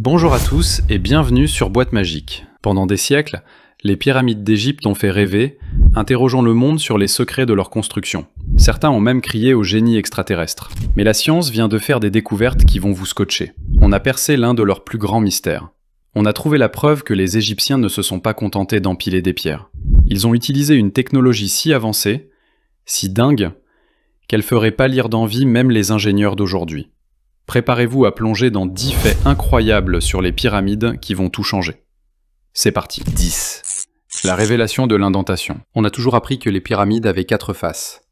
Bonjour à tous et bienvenue sur Boîte Magique. Pendant des siècles, les pyramides d'Égypte ont fait rêver, interrogeant le monde sur les secrets de leur construction. Certains ont même crié au génie extraterrestre. Mais la science vient de faire des découvertes qui vont vous scotcher. On a percé l'un de leurs plus grands mystères. On a trouvé la preuve que les Égyptiens ne se sont pas contentés d'empiler des pierres. Ils ont utilisé une technologie si avancée, si dingue, qu'elle ferait pâlir d'envie même les ingénieurs d'aujourd'hui. Préparez-vous à plonger dans 10 faits incroyables sur les pyramides qui vont tout changer. C'est parti. 10. La révélation de l'indentation. On a toujours appris que les pyramides avaient 4 faces.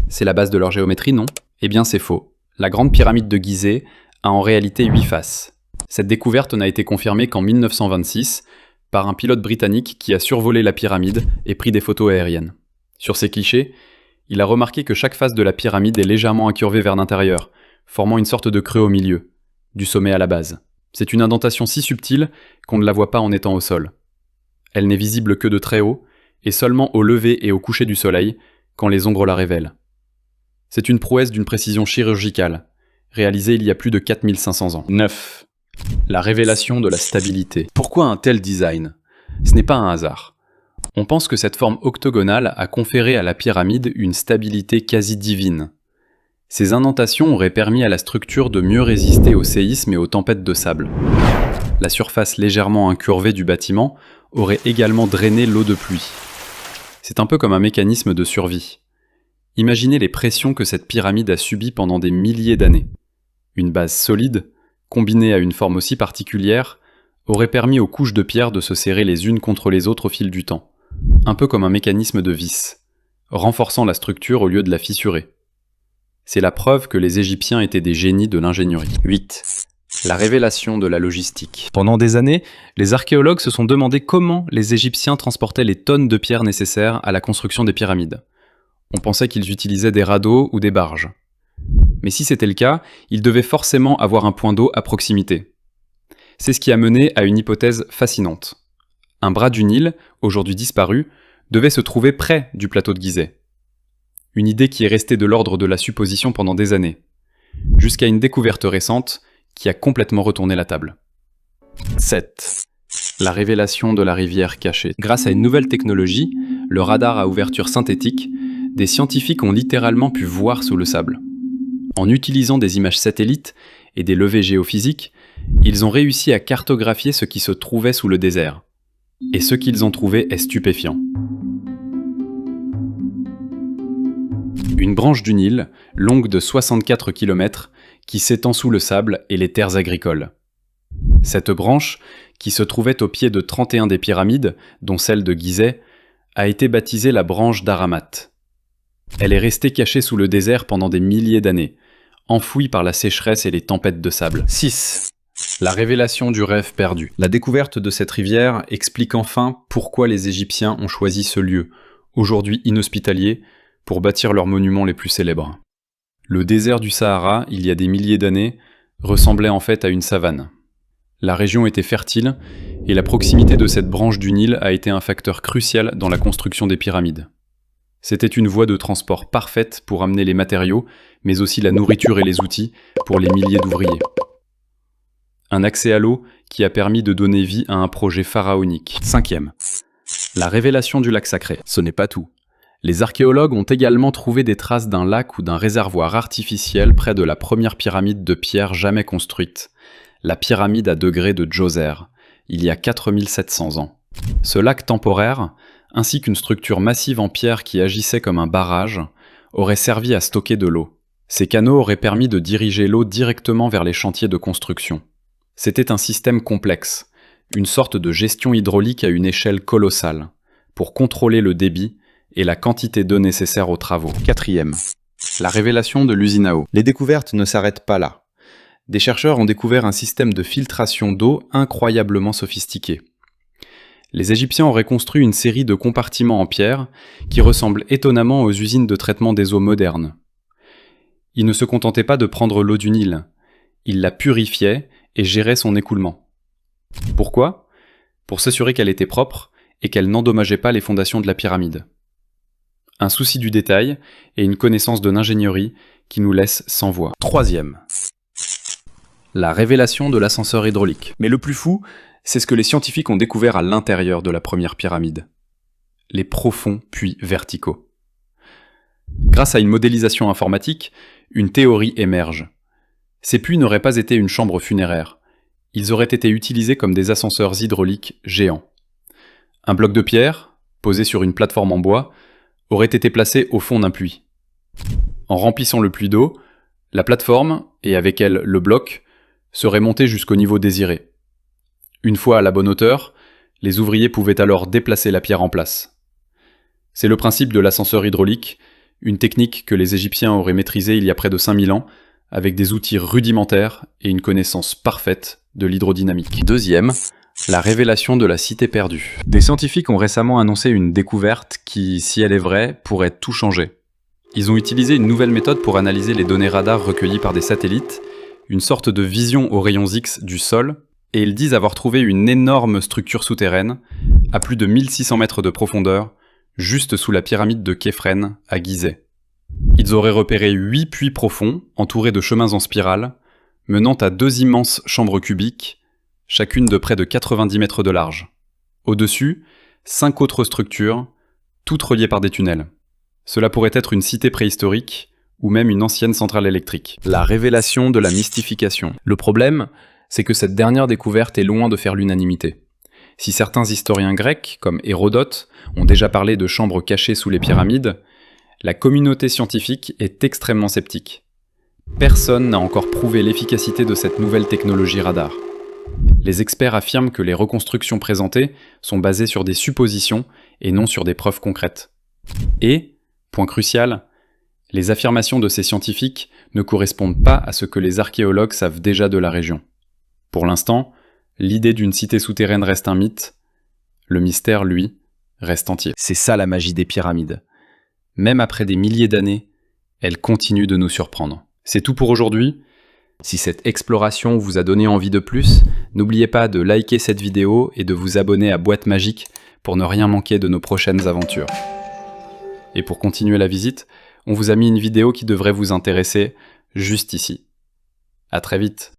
C'est la base de leur géométrie, non? Eh bien c'est faux. La grande pyramide de Gizeh a en réalité 8 faces. Cette découverte n'a été confirmée qu'en 1926 par un pilote britannique qui a survolé la pyramide et pris des photos aériennes. Sur ces clichés, il a remarqué que chaque face de la pyramide est légèrement incurvée vers l'intérieur, formant une sorte de creux au milieu, du sommet à la base. C'est une indentation si subtile qu'on ne la voit pas en étant au sol. Elle n'est visible que de très haut, et seulement au lever et au coucher du soleil, quand les ombres la révèlent. C'est une prouesse d'une précision chirurgicale, réalisée il y a plus de 4500 ans. 9. La révélation de la stabilité. Pourquoi un tel design? Ce n'est pas un hasard. On pense que cette forme octogonale a conféré à la pyramide une stabilité quasi divine. Ces indentations auraient permis à la structure de mieux résister aux séismes et aux tempêtes de sable. La surface légèrement incurvée du bâtiment aurait également drainé l'eau de pluie. C'est un peu comme un mécanisme de survie. Imaginez les pressions que cette pyramide a subies pendant des milliers d'années. Une base solide, combinée à une forme aussi particulière, aurait permis aux couches de pierre de se serrer les unes contre les autres au fil du temps. Un peu comme un mécanisme de vis, renforçant la structure au lieu de la fissurer. C'est la preuve que les Égyptiens étaient des génies de l'ingénierie. 8. La révélation de la logistique. Pendant des années, les archéologues se sont demandé comment les Égyptiens transportaient les tonnes de pierres nécessaires à la construction des pyramides. On pensait qu'ils utilisaient des radeaux ou des barges. Mais si c'était le cas, ils devaient forcément avoir un point d'eau à proximité. C'est ce qui a mené à une hypothèse fascinante. Un bras du Nil, aujourd'hui disparu, devait se trouver près du plateau de Gizeh. Une idée qui est restée de l'ordre de la supposition pendant des années, jusqu'à une découverte récente qui a complètement retourné la table. 7. La révélation de la rivière cachée. Grâce à une nouvelle technologie, le radar à ouverture synthétique, des scientifiques ont littéralement pu voir sous le sable. En utilisant des images satellites et des levées géophysiques, ils ont réussi à cartographier ce qui se trouvait sous le désert. Et ce qu'ils ont trouvé est stupéfiant. Une branche du Nil, longue de 64 km, qui s'étend sous le sable et les terres agricoles. Cette branche, qui se trouvait au pied de 31 des pyramides, dont celle de Gizeh, a été baptisée la branche d'Aramat. Elle est restée cachée sous le désert pendant des milliers d'années, enfouie par la sécheresse et les tempêtes de sable. 6. La révélation du rêve perdu. La découverte de cette rivière explique enfin pourquoi les Égyptiens ont choisi ce lieu, aujourd'hui inhospitalier, pour bâtir leurs monuments les plus célèbres. Le désert du Sahara, il y a des milliers d'années, ressemblait en fait à une savane. La région était fertile, et la proximité de cette branche du Nil a été un facteur crucial dans la construction des pyramides. C'était une voie de transport parfaite pour amener les matériaux, mais aussi la nourriture et les outils pour les milliers d'ouvriers. Un accès à l'eau qui a permis de donner vie à un projet pharaonique. 5e. La révélation du lac sacré. Ce n'est pas tout. Les archéologues ont également trouvé des traces d'un lac ou d'un réservoir artificiel près de la première pyramide de pierre jamais construite, la pyramide à degrés de Djoser, il y a 4700 ans. Ce lac temporaire, ainsi qu'une structure massive en pierre qui agissait comme un barrage, aurait servi à stocker de l'eau. Ces canaux auraient permis de diriger l'eau directement vers les chantiers de construction. C'était un système complexe, une sorte de gestion hydraulique à une échelle colossale, pour contrôler le débit et la quantité d'eau nécessaire aux travaux. 4e. La révélation de l'usine à eau. Les découvertes ne s'arrêtent pas là. Des chercheurs ont découvert un système de filtration d'eau incroyablement sophistiqué. Les Égyptiens auraient construit une série de compartiments en pierre qui ressemblent étonnamment aux usines de traitement des eaux modernes. Ils ne se contentaient pas de prendre l'eau du Nil, ils la purifiaient et géraient son écoulement. Pourquoi? Pour s'assurer qu'elle était propre et qu'elle n'endommageait pas les fondations de la pyramide. Un souci du détail et une connaissance de l'ingénierie qui nous laisse sans voix. 3e. La révélation de l'ascenseur hydraulique. Mais le plus fou, c'est ce que les scientifiques ont découvert à l'intérieur de la première pyramide. Les profonds puits verticaux. Grâce à une modélisation informatique, une théorie émerge. Ces puits n'auraient pas été une chambre funéraire. Ils auraient été utilisés comme des ascenseurs hydrauliques géants. Un bloc de pierre, posé sur une plateforme en bois, aurait été placé au fond d'un puits. En remplissant le puits d'eau, la plateforme, et avec elle le bloc, serait montée jusqu'au niveau désiré. Une fois à la bonne hauteur, les ouvriers pouvaient alors déplacer la pierre en place. C'est le principe de l'ascenseur hydraulique, une technique que les Égyptiens auraient maîtrisée il y a près de 5000 ans, avec des outils rudimentaires et une connaissance parfaite de l'hydrodynamique. Deuxième, la révélation de la cité perdue. Des scientifiques ont récemment annoncé une découverte qui, si elle est vraie, pourrait tout changer. Ils ont utilisé une nouvelle méthode pour analyser les données radar recueillies par des satellites, une sorte de vision aux rayons X du sol, et ils disent avoir trouvé une énorme structure souterraine, à plus de 1600 mètres de profondeur, juste sous la pyramide de Képhren, à Gizeh. Ils auraient repéré 8 puits profonds, entourés de chemins en spirale, menant à 2 immenses chambres cubiques, chacune de près de 90 mètres de large. Au-dessus, 5 autres structures, toutes reliées par des tunnels. Cela pourrait être une cité préhistorique, ou même une ancienne centrale électrique. La révélation de la mystification. Le problème, c'est que cette dernière découverte est loin de faire l'unanimité. Si certains historiens grecs, comme Hérodote, ont déjà parlé de chambres cachées sous les pyramides, la communauté scientifique est extrêmement sceptique. Personne n'a encore prouvé l'efficacité de cette nouvelle technologie radar. Les experts affirment que les reconstructions présentées sont basées sur des suppositions et non sur des preuves concrètes. Et, point crucial, les affirmations de ces scientifiques ne correspondent pas à ce que les archéologues savent déjà de la région. Pour l'instant, l'idée d'une cité souterraine reste un mythe, le mystère, lui, reste entier. C'est ça la magie des pyramides. Même après des milliers d'années, elles continuent de nous surprendre. C'est tout pour aujourd'hui. Si cette exploration vous a donné envie de plus, n'oubliez pas de liker cette vidéo et de vous abonner à Boîte Magique pour ne rien manquer de nos prochaines aventures. Et pour continuer la visite, on vous a mis une vidéo qui devrait vous intéresser juste ici. À très vite.